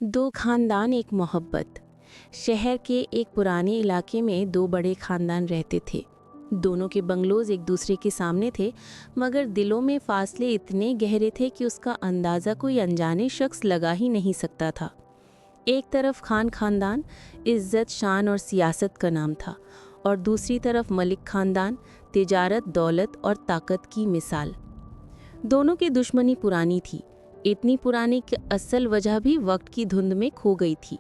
दो खानदान एक मोहब्बत। शहर के एक पुराने इलाके में दो बड़े खानदान रहते थे। दोनों के बंगलोज एक दूसरे के सामने थे, मगर दिलों में फासले इतने गहरे थे कि उसका अंदाज़ा कोई अनजाने शख्स लगा ही नहीं सकता था। एक तरफ खान खानदान इज्जत, शान और सियासत का नाम था, और दूसरी तरफ मलिक खानदान तिजारत, दौलत और ताकत की मिसाल। दोनों की दुश्मनी पुरानी थी, इतनी पुरानी कि असल वजह भी वक्त की धुंध में खो गई थी।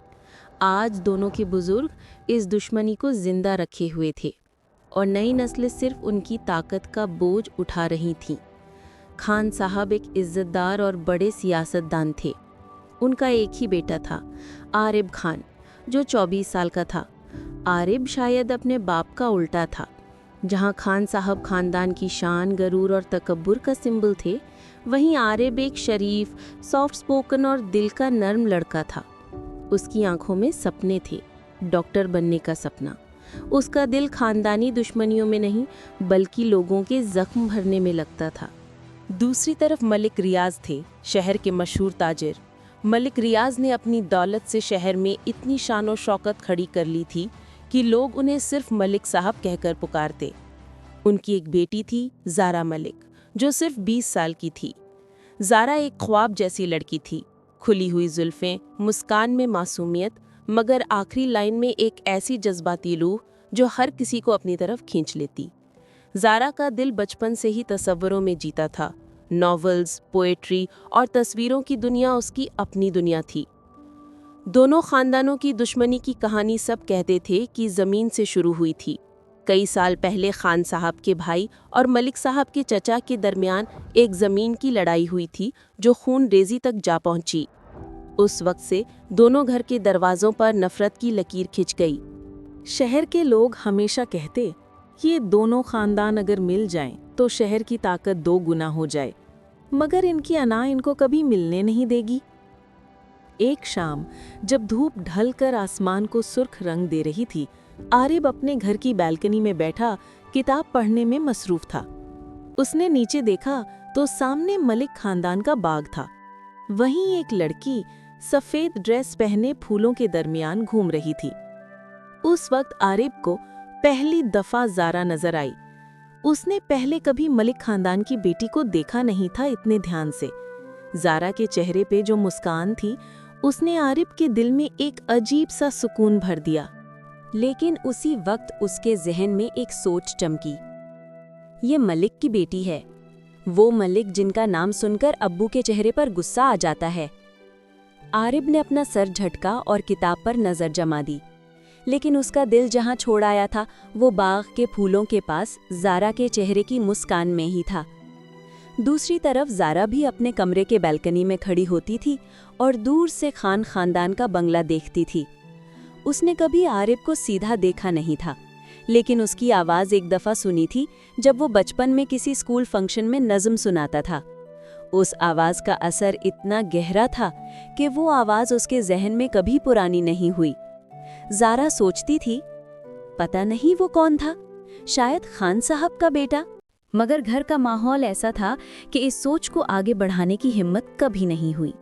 आज दोनों के बुजुर्ग इस दुश्मनी को जिंदा रखे हुए थे और नई नस्लें सिर्फ उनकी ताकत का बोझ उठा रही थीं। खान साहब एक इज्जतदार और बड़े सियासतदान थे। उनका एक ही बेटा था, आरिब खान, जो 24 साल का था। आरिब शायद अपने बाप का उल्टा था। जहां खान साहब खानदान की शान, गरूर और तकब्बुर का सिंबल थे, वहीं आरिब एक शरीफ, सॉफ्ट स्पोकन और दिल का नर्म लड़का था। उसकी आंखों में सपने थे, डॉक्टर बनने का सपना। उसका दिल खानदानी दुश्मनियों में नहीं, बल्कि लोगों के जख्म भरने में लगता था। दूसरी तरफ मलिक रियाज थे, शहर के मशहूर ताजिर। मलिक रियाज ने अपनी दौलत से शहर में इतनी शान और शौकत खड़ी कर ली थी कि लोग उन्हें सिर्फ मलिक साहब कहकर पुकारते। उनकी एक बेटी थी, ज़ारा मलिक, जो सिर्फ 20 साल की थी। ज़ारा एक ख्वाब जैसी लड़की थी, खुली हुई जुल्फ़ें, मुस्कान में मासूमियत, मगर आखिरी लाइन में एक ऐसी जज्बाती रूह जो हर किसी को अपनी तरफ खींच लेती। ज़ारा का दिल बचपन से ही तसव्वुरों में जीता था। नॉवेल्स, पोएट्री और तस्वीरों की दुनिया उसकी अपनी दुनिया थी। दोनों खानदानों की दुश्मनी की कहानी सब कहते थे कि ज़मीन से शुरू हुई थी। कई साल पहले खान साहब के भाई और मलिक साहब के चचा के दरमियान एक ज़मीन की लड़ाई हुई थी जो खून रेजी तक जा पहुंची। उस वक्त से दोनों घर के दरवाज़ों पर नफ़रत की लकीर खिंच गई। शहर के लोग हमेशा कहते, ये दोनों खानदान अगर मिल जाएं तो शहर की ताकत 2 गुना हो जाए, मगर इनकी अना इनको कभी मिलने नहीं देगी। एक शाम जब धूप ढलकर आसमान को सुर्ख रंग दे रही थी, आरिब अपने घर की बालकनी में बैठा किताब पढ़ने में मसरूफ था। उसने नीचे देखा तो सामने मलिक खानदान का बाग था। वहीं एक लड़की सफेद ड्रेस पहने फूलों के दरमियान घूम रही थी। उस वक्त आरिब को पहली दफा ज़ारा नजर आई। उसने पहले कभी मलिक खानदान की बेटी को देखा नहीं था इतने ध्यान से। ज़ारा के चेहरे पे जो मुस्कान थी, उसने आरिब के दिल में एक अजीब सा सुकून भर दिया। लेकिन उसी वक्त उसके जहन में एक सोच चमकी। ये मलिक की बेटी है, वो मलिक जिनका नाम सुनकर अब्बू के चेहरे पर गुस्सा आ जाता है। आरिब ने अपना सर झटका और किताब पर नज़र जमा दी, लेकिन उसका दिल जहां छोड़ आया था वो बाग के फूलों के पास ज़ारा के चेहरे की मुस्कान में ही था। दूसरी तरफ ज़ारा भी अपने कमरे के बालकनी में खड़ी होती थी और दूर से खान खानदान का बंगला देखती थी। उसने कभी आरिब को सीधा देखा नहीं था, लेकिन उसकी आवाज़ एक दफ़ा सुनी थी जब वो बचपन में किसी स्कूल फंक्शन में नज़्म सुनाता था। उस आवाज़ का असर इतना गहरा था कि वो आवाज़ उसके जहन में कभी पुरानी नहीं हुई। ज़ारा सोचती थी, पता नहीं वो कौन था, शायद खान साहब का बेटा। मगर घर का माहौल ऐसा था कि इस सोच को आगे बढ़ाने की हिम्मत कभी नहीं हुई।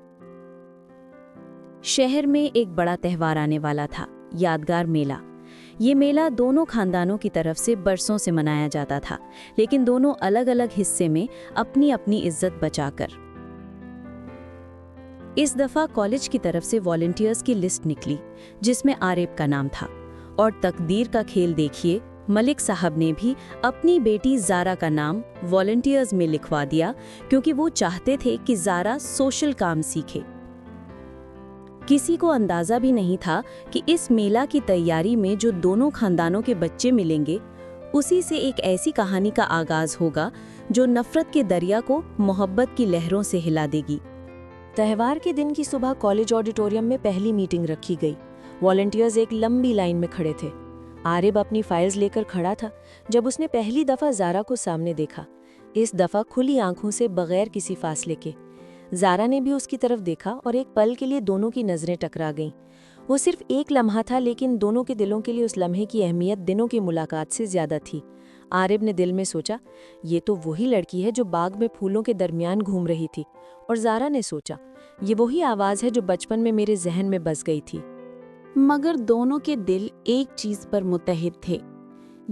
शहर में एक बड़ा त्यौहार आने वाला था, यादगार मेला। ये मेला दोनों खानदानों की तरफ से बरसों से मनाया जाता था, लेकिन दोनों अलग अलग हिस्से में अपनी अपनी इज्जत बचाकर। इस दफ़ा कॉलेज की तरफ से वॉलंटियर्स की लिस्ट निकली, जिसमें आरिब का नाम था। और तकदीर का खेल देखिए, मलिक साहब ने भी अपनी बेटी ज़ारा का नाम वॉलंटियर्स में लिखवा दिया, क्योंकि वो चाहते थे कि ज़ारा सोशल काम सीखे। किसी को अंदाज़ा भी नहीं था कि इस मेला की तैयारी में जो दोनों खानदानों के बच्चे मिलेंगे, उसी से एक ऐसी कहानी का आगाज़ होगा जो नफ़रत के दरिया को मोहब्बत की लहरों से हिला देगी। त्यौहार के दिन की सुबह कॉलेज ऑडिटोरियम में पहली मीटिंग रखी गई। वॉलंटियर्स एक लंबी लाइन में खड़े थे। आरिब अपनी फाइल्स लेकर खड़ा था जब उसने पहली दफ़ा ज़ारा को सामने देखा, इस दफ़ा खुली आंखों से, बगैर किसी फासले के। ज़ारा ने भी उसकी तरफ देखा और एक पल के लिए दोनों की नज़रें टकरा गईं। वो सिर्फ एक लम्हा था, लेकिन दोनों के दिलों के लिए उस लम्हे की अहमियत दिनों की मुलाकात से ज़्यादा थी। आरिब ने दिल में सोचा, ये तो वही लड़की है जो बाग में फूलों के दरमियान घूम रही थी। और ज़ारा ने सोचा, ये वही आवाज़ है जो बचपन में मेरे जहन में बस गई थी। मगर दोनों के दिल एक चीज पर मुत्तहिद थे।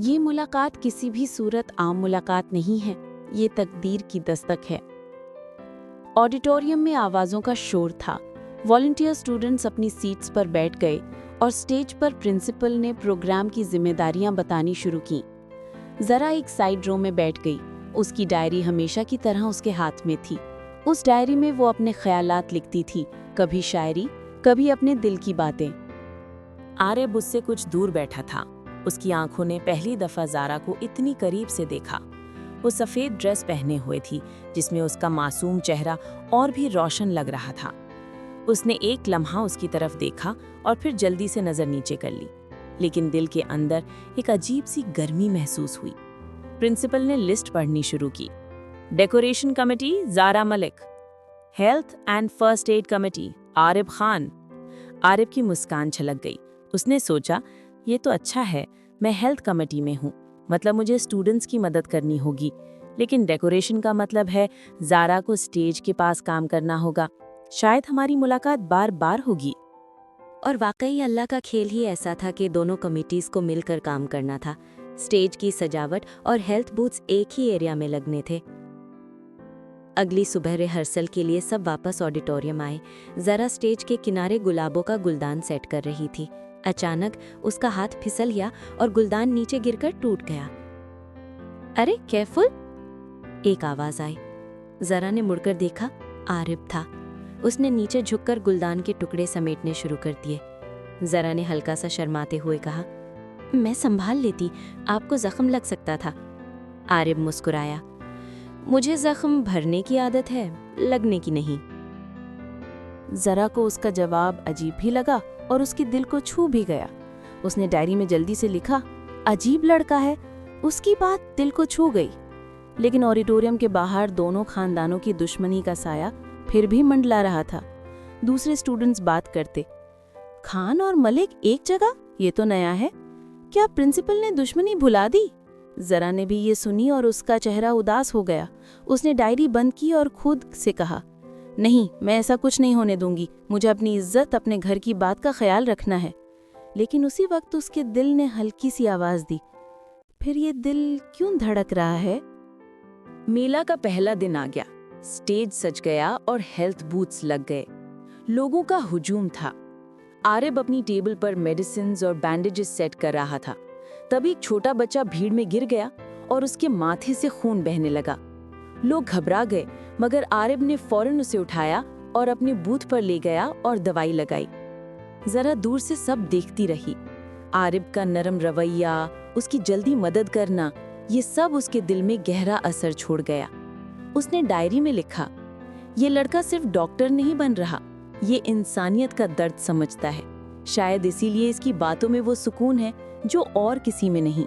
ये मुलाकात किसी भी सूरत आम मुलाकात नहीं है, ये तकदीर की दस्तक है। ऑडिटोरियम में आवाज़ों का शोर था। वॉलंटियर स्टूडेंट्स अपनी सीट्स पर बैठ गए और स्टेज पर प्रिंसिपल ने प्रोग्राम की जिम्मेदारियां बतानी शुरू की। जरा एक साइड रो में बैठ गई। उसकी डायरी हमेशा की तरह उसके हाथ में थी। उस डायरी में वो अपने ख्यालात लिखती थी, कभी शायरी, कभी अपने दिल की बातें। आरिब उससे कुछ दूर बैठा था। उसकी आंखों ने पहली दफा ज़ारा को इतनी करीब से देखा। वो सफ़ेद ड्रेस पहने हुए थी जिसमें उसका मासूम चेहरा और भी रोशन लग रहा था। उसने एक लम्हा उसकी तरफ देखा और फिर जल्दी से नज़र नीचे कर ली, लेकिन दिल के अंदर एक अजीब सी गर्मी महसूस हुई। प्रिंसिपल ने लिस्ट पढ़नी शुरू की। Decoration committee Zara Malik, health and first aid committee Arib Khan. Arib की मुस्कान छलक गई। उसने सोचा, ये तो अच्छा है, मैं हेल्थ कमेटी में हूँ, मतलब मुझे स्टूडेंट्स की मदद करनी होगी, लेकिन डेकोरेशन का मतलब है ज़ारा को स्टेज के पास काम करना होगा। शायद हमारी मुलाकात बार बार होगी। और वाकई अल्लाह का खेल ही ऐसा था कि दोनों कमिटीज़ को मिलकर काम करना था। स्टेज की सजावट और हेल्थ बूथ्स एक ही एरिया में लगने थे। अगली सुबह रिहर्सल के लिए सब वापस ऑडिटोरियम आए। ज़रा स्टेज के किनारे गुलाबों का गुलदान सेट कर रही थी। अचानक उसका हाथ फिसल गया और गुलदान नीचे गिरकर टूट गया। अरे केयरफुल, एक आवाज़ आई। ज़रा ने मुड़कर देखा, आरिब था। उसने नीचे झुककर गुलदान के टुकड़े समेटने शुरू कर दिए। ज़रा ने हल्का सा शर्माते हुए कहा, मैं संभाल लेती, आपको जख्म लग सकता था। आरिब मुस्कुराया, मुझे जख्म भरने की आदत है, लगने की नहीं। ज़रा को उसका जवाब अजीब भी लगा और उसके दिल को छू भी गया। उसने डायरी में जल्दी से लिखा, अजीब लड़का है। उसकी बात दिल को छू गई। लेकिन ऑडिटोरियम के बाहर दोनों खानदानों की दुश्मनी का साया फिर भी मंडला रहा था। दूसरे स्टूडेंट्स बात करते, खान और मलिक एक जगह, ये तो नया है। क्या प्रिंसिपल ने दुश्मनी भुला दी? ज़रा ने भी ये सुनी और उसका चेहरा उदास हो गया। उसने डायरी बंद की और खुद से कहा, नहीं, मैं ऐसा कुछ नहीं होने दूंगी। मुझे अपनी इज्जत, अपने घर की बात का ख्याल रखना है। लेकिन उसी वक्त उसके दिल ने हल्की सी आवाज़ दी, फिर ये दिल क्यों धड़क रहा है? मेला का पहला दिन आ गया। स्टेज सज गया और हेल्थ बूथ्स लग गए। लोगों का हुजूम था। आरिब अपनी टेबल पर मेडिसिन्स और बैंडेजेस सेट कर रहा था। तभी एक छोटा बच्चा भीड़ में गिर गया और उसके माथे से खून बहने लगा। लोग घबरा गए, मगर आरिब ने फौरन उसे उठाया और अपने बूथ पर ले गया और दवाई लगाई। जरा दूर से सब देखती रही। आरिब का नरम रवैया, उसकी जल्दी मदद करना, ये सब उसके दिल में गहरा असर छोड़ गया। उसने डायरी में लिखा, ये लड़का सिर्फ डॉक्टर नहीं बन रहा, ये इंसानियत का दर्द समझता है। शायद इसीलिए इसकी बातों में वो सुकून है जो और किसी में नहीं।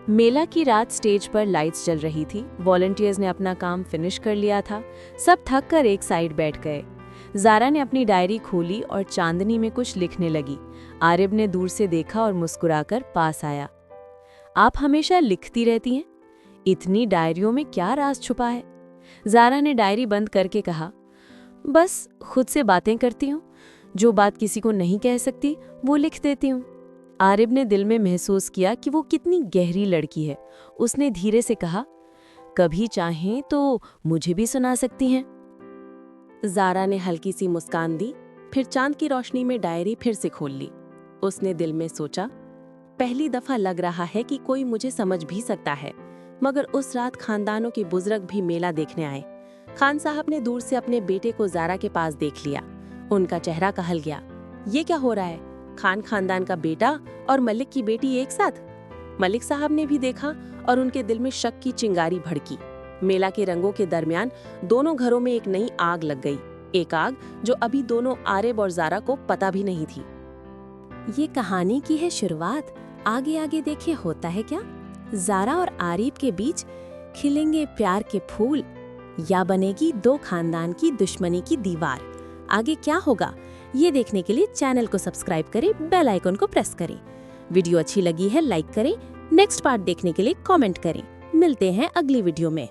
मेला की रात स्टेज पर लाइट्स जल रही थी। वॉलंटियर्स ने अपना काम फिनिश कर लिया था। सब थक कर एक साइड बैठ गए। ज़ारा ने अपनी डायरी खोली और चांदनी में कुछ लिखने लगी। आरिब ने दूर से देखा और मुस्कुराकर पास आया। आप हमेशा लिखती रहती हैं? इतनी डायरियों में क्या राज छुपा है? ज़ारा ने डायरी बंद करके कहा, बस खुद से बातें करती हूँ। जो बात किसी को नहीं कह सकती वो लिख देती हूँ। आरिब ने दिल में महसूस किया कि वो कितनी गहरी लड़की है। उसने धीरे से कहा, कभी चाहें तो मुझे भी सुना सकती हैं। ज़ारा ने हल्की सी मुस्कान दी, फिर चांद की रोशनी में डायरी फिर से खोल ली। उसने दिल में सोचा, पहली दफा लग रहा है कि कोई मुझे समझ भी सकता है। मगर उस रात खानदानों के बुजुर्ग भी मेला देखने आए। खान साहब ने दूर से अपने बेटे को ज़ारा के पास देख लिया। उनका चेहरा कहल गया, ये क्या हो रहा है? खान खानदान का बेटा और मलिक की बेटी एक साथ? मलिक साहब ने भी देखा और उनके दिल में शक की चिंगारी भड़की। मेला के रंगों के दरमियान दोनों घरों में एक नई आग लग गई, एक आग जो अभी दोनों आरिब और ज़ारा को पता भी नहीं थी। ये कहानी की है शुरुआत, आगे आगे देखिए होता है क्या। ज़ारा और आरिब के बीच खिलेंगे प्यार के फूल या बनेगी दो खानदान की दुश्मनी की दीवार। आगे क्या होगा ये देखने के लिए चैनल को सब्सक्राइब करें, बेल आइकन को प्रेस करें। वीडियो अच्छी लगी है लाइक करें, नेक्स्ट पार्ट देखने के लिए कमेंट करें। मिलते हैं अगली वीडियो में।